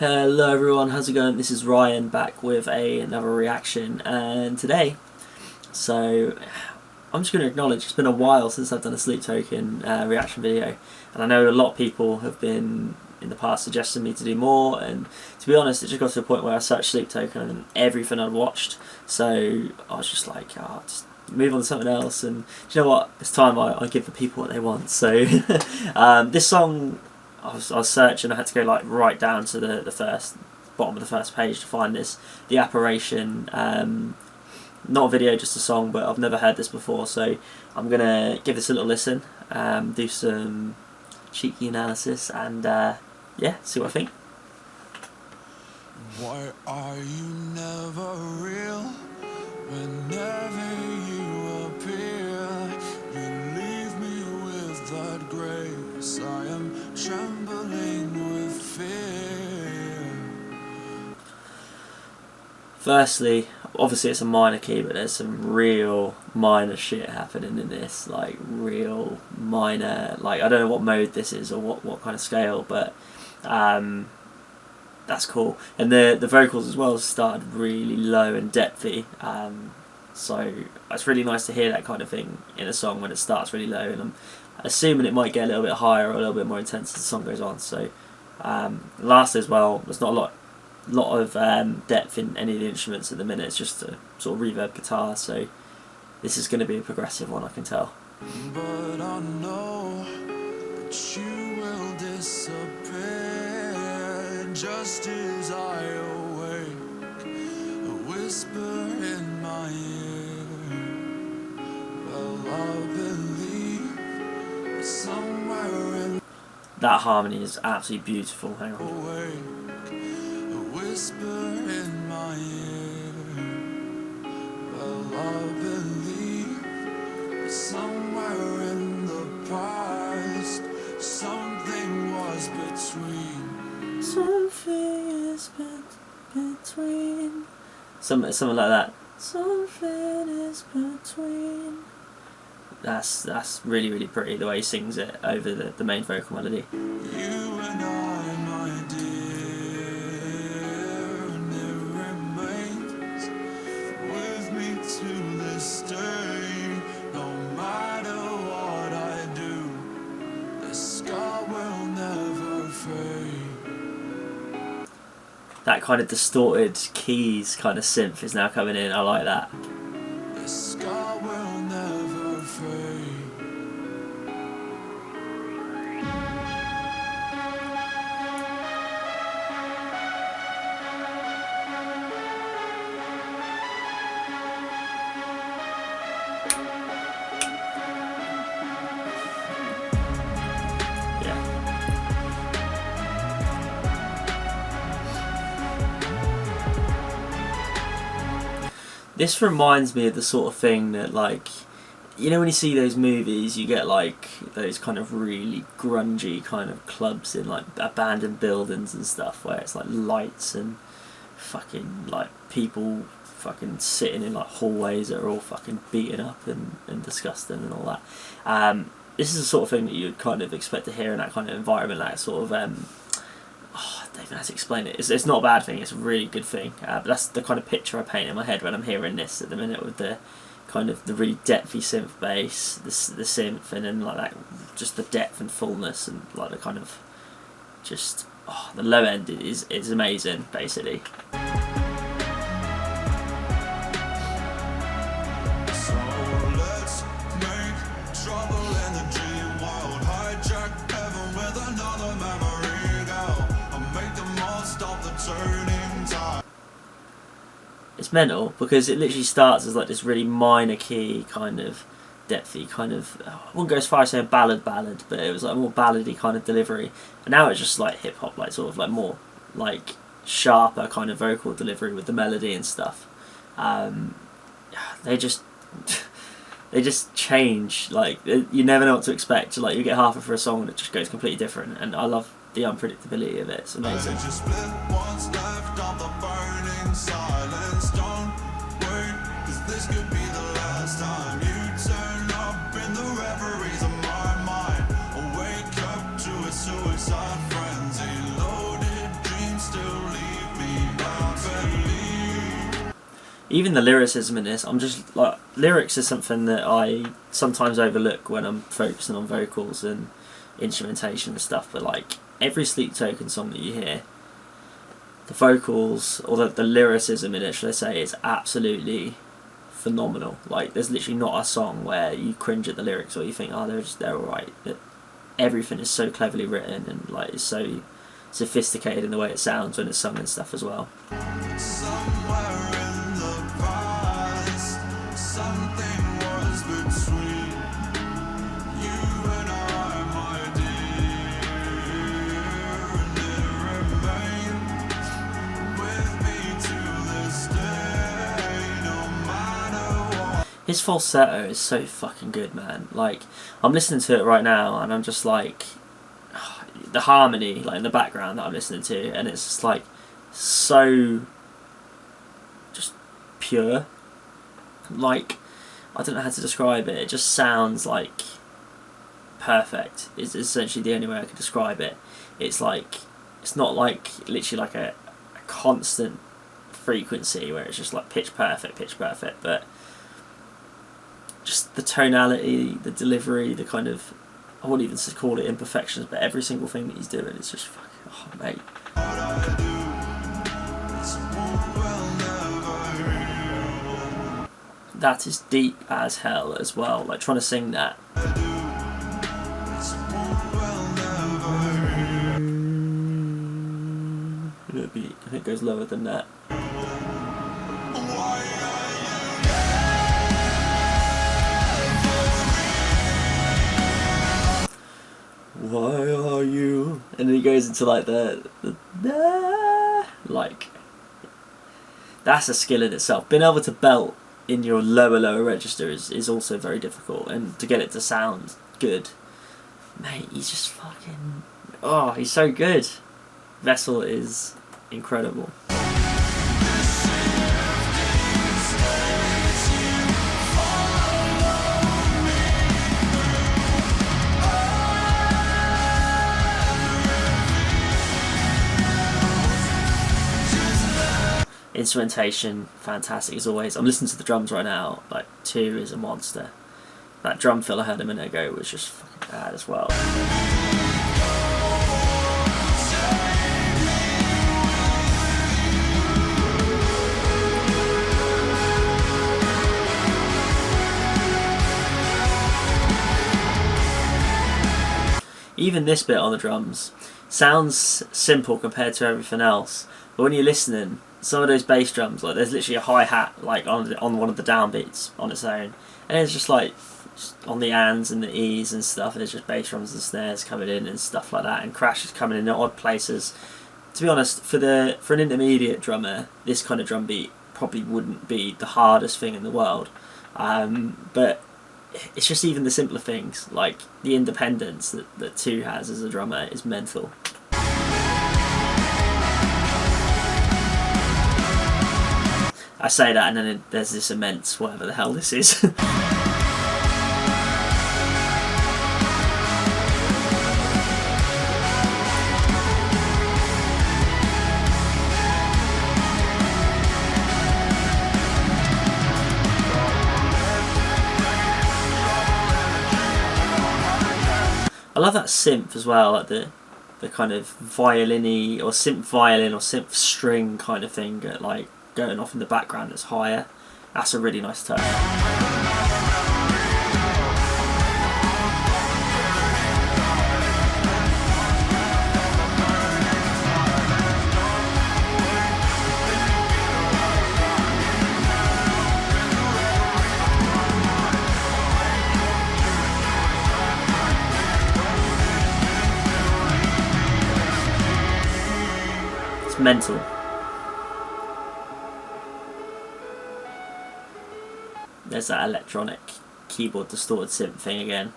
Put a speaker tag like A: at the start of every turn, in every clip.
A: Hello everyone, how's it going? This is Ryan back with another reaction, and today, I'm just going to acknowledge it's been a while since I've done a Sleep Token reaction video, and I know a lot of people have been in the past suggesting me to do more, and to be honest it just got to the point where I searched Sleep Token and everything I'd watched, so I was just like, just move on to something else, and do you know what, it's time I give the people what they want. So this song, I was searching, I had to go like right down to the bottom of the first page to find this, the Apparition, not a video, just a song, but I've never heard this before, so I'm going to give this a little listen, do some cheeky analysis, and yeah, see what I think.
B: Why are you never real? Whenever you appear, you leave me with that grace. I am trembling with fear.
A: Firstly, obviously it's a minor key, but there's some real minor shit happening in this, like real minor, like I don't know what mode this is or what kind of scale, but that's cool. And the vocals as well started really low and depthy, so it's really nice to hear that kind of thing in a song when it starts really low, and I'm assuming it might get a little bit higher or a little bit more intense as the song goes on. So last as well, there's not a lot of depth in any of the instruments at the minute, it's just a sort of reverb guitar, so this is going to be a progressive one, I can tell.
B: But I know that you will disappear just as I awake, a whisper in my ear. Well, I believe somewhere in
A: that harmony is absolutely beautiful. Hang on.
B: a whisper in my ear. Well, I believe somewhere in the past something was between.
A: Something is between. Something like that. Something is between. That's really pretty, the way he sings it over the main vocal melody.
B: You and I, my dear, and it remains with me to this day. No matter what I do, the scar will never fade.
A: That kind of distorted keys kind of synth is now coming in, I like that.
B: The scar will never fade.
A: This reminds me of the sort of thing that, like, you know when you see those movies, you get like those kind of really grungy kind of clubs in like abandoned buildings and stuff, where it's like lights and fucking like people fucking sitting in like hallways that are all fucking beaten up and disgusting and all that. This is the sort of thing that you'd kind of expect to hear in that kind of environment, that sort of I don't even know how to explain it. It's not a bad thing, it's a really good thing, but that's the kind of picture I paint in my head when I'm hearing this at the minute, with the kind of the really depthy synth bass, the synth, and then like that, just the depth and fullness, and like the kind of just, the low end is amazing, basically. It's mental because it literally starts as like this really minor key kind of depthy kind of, I wouldn't go as far as saying ballad, but it was like more ballady kind of delivery, and now it's just like hip hop, like sort of like more like sharper kind of vocal delivery with the melody and stuff. They just change, like you never know what to expect. Like you get half of for a song and it just goes completely different, and I love the unpredictability of it. It's amazing.
B: This could be the last time you turn up in the reveries of my mind. Awake up to a suicide frenzy, loaded dreams still
A: even the lyricism in this, I'm just like, lyrics is something that I sometimes overlook when I'm focusing on vocals and instrumentation and stuff, but like every Sleep Token song that you hear, the vocals or the lyricism in it, should I say, is absolutely phenomenal. Like there's literally not a song where you cringe at the lyrics or you think, oh, they're alright. Everything is so cleverly written and like it's so sophisticated in the way it sounds when it's sung and stuff as well.
B: Somewhere in the past, something was between you and I, my dear, and it remained with me to this day, no matter what.
A: His falsetto is so fucking good, man. Like, I'm listening to it right now and I'm just like, the harmony like in the background that I'm listening to, and it's just like so just pure. Like, I don't know how to describe it. It just sounds like perfect. It's essentially the only way I could describe it. It's like, it's not like literally like a constant frequency where it's just like pitch perfect, but just the tonality, the delivery, the kind of, I wouldn't even call it imperfections, but every single thing that he's doing is just fucking, oh mate. That is deep as hell as well, like trying to sing that. I think it goes lower than that. Why are you? And then he goes into like the like, that's a skill in itself. Being able to belt in your lower register is also very difficult, and to get it to sound good, mate, he's just fucking, oh, he's so good. Vessel is incredible. Instrumentation, fantastic as always. I'm listening to the drums right now. Like, 2 is a monster. That drum fill I heard a minute ago was just fucking bad as well. Even this bit on the drums sounds simple compared to everything else, but when you're listening, some of those bass drums, like there's literally a hi-hat like on one of the downbeats on its own, and it's just like on the ands and the e's and stuff, and there's just bass drums and snares coming in and stuff like that, and crashes coming in at odd places. To be honest, for an intermediate drummer, this kind of drum beat probably wouldn't be the hardest thing in the world, but it's just even the simpler things, like the independence that 2 has as a drummer is mental. I say that and then there's this immense whatever the hell this is. I love that synth as well, like the kind of violin-y or synth violin or synth string kind of thing, like going off in the background that's higher. That's a really nice touch. It's mental. There's that electronic keyboard distorted synth thing again.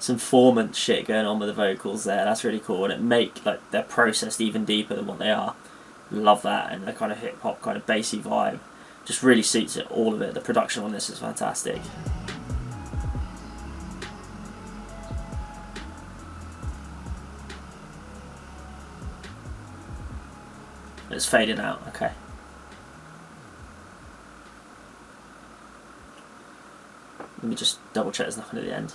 A: Some formant shit going on with the vocals there. That's really cool, and it make like they're processed even deeper than what they are. Love that, and the kind of hip hop kind of bassy vibe just really suits it, all of it. The production on this is fantastic. It's fading out, okay. Let me just double check there's nothing at the end.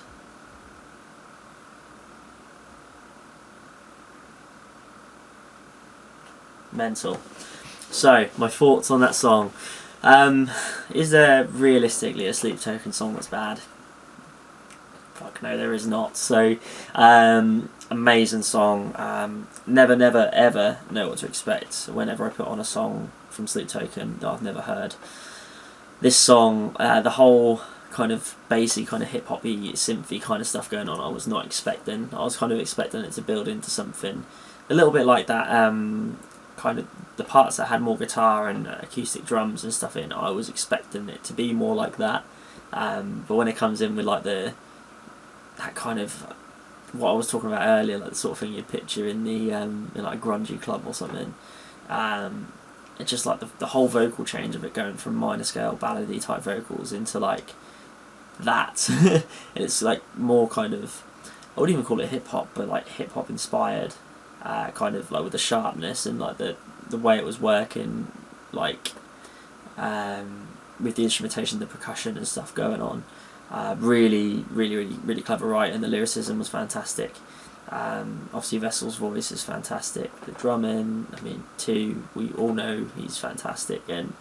A: Mental. So, my thoughts on that song. Is there realistically a Sleep Token song that's bad? Fuck no, there is not. So, amazing song. Never, never, ever know what to expect whenever I put on a song from Sleep Token that I've never heard. This song, the whole kind of bassy, kind of hip hoppy, synthy kind of stuff going on, I was not expecting. I was kind of expecting it to build into something a little bit like that. Kind of the parts that had more guitar and acoustic drums and stuff in, I was expecting it to be more like that. But when it comes in with like that kind of what I was talking about earlier, like the sort of thing you'd picture in the in like a grungy club or something, it's just like the whole vocal change of it going from minor scale ballady type vocals into like that. It's like more kind of, I wouldn't even call it hip hop, but like hip hop inspired. Kind of like with the sharpness and like the way it was working, like with the instrumentation, the percussion and stuff going on. Really clever writing. The lyricism was fantastic. Obviously Vessel's voice is fantastic. The drumming, I mean, we all know he's fantastic. And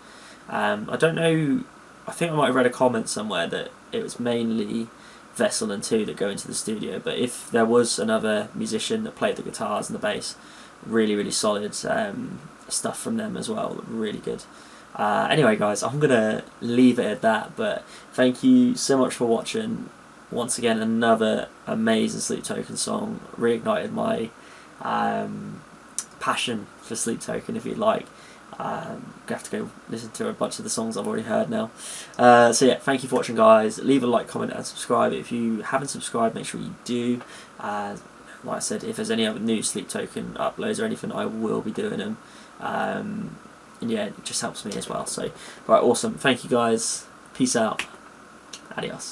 A: I don't know, I think I might have read a comment somewhere that it was mainly Vessel and Two that go into the studio, but if there was another musician that played the guitars and the bass, really solid stuff from them as well, really good. Anyway guys, I'm gonna leave it at that, but thank you so much for watching. Once again, another amazing Sleep Token song, reignited my passion for Sleep Token, if you'd like. I'm going to have to go listen to a bunch of the songs I've already heard now. So yeah, thank you for watching guys. Leave a like, comment and subscribe. If you haven't subscribed, make sure you do. Like I said, if there's any other new Sleep Token uploads or anything, I will be doing them. And yeah, it just helps me as well. So, right, awesome. Thank you guys. Peace out. Adios.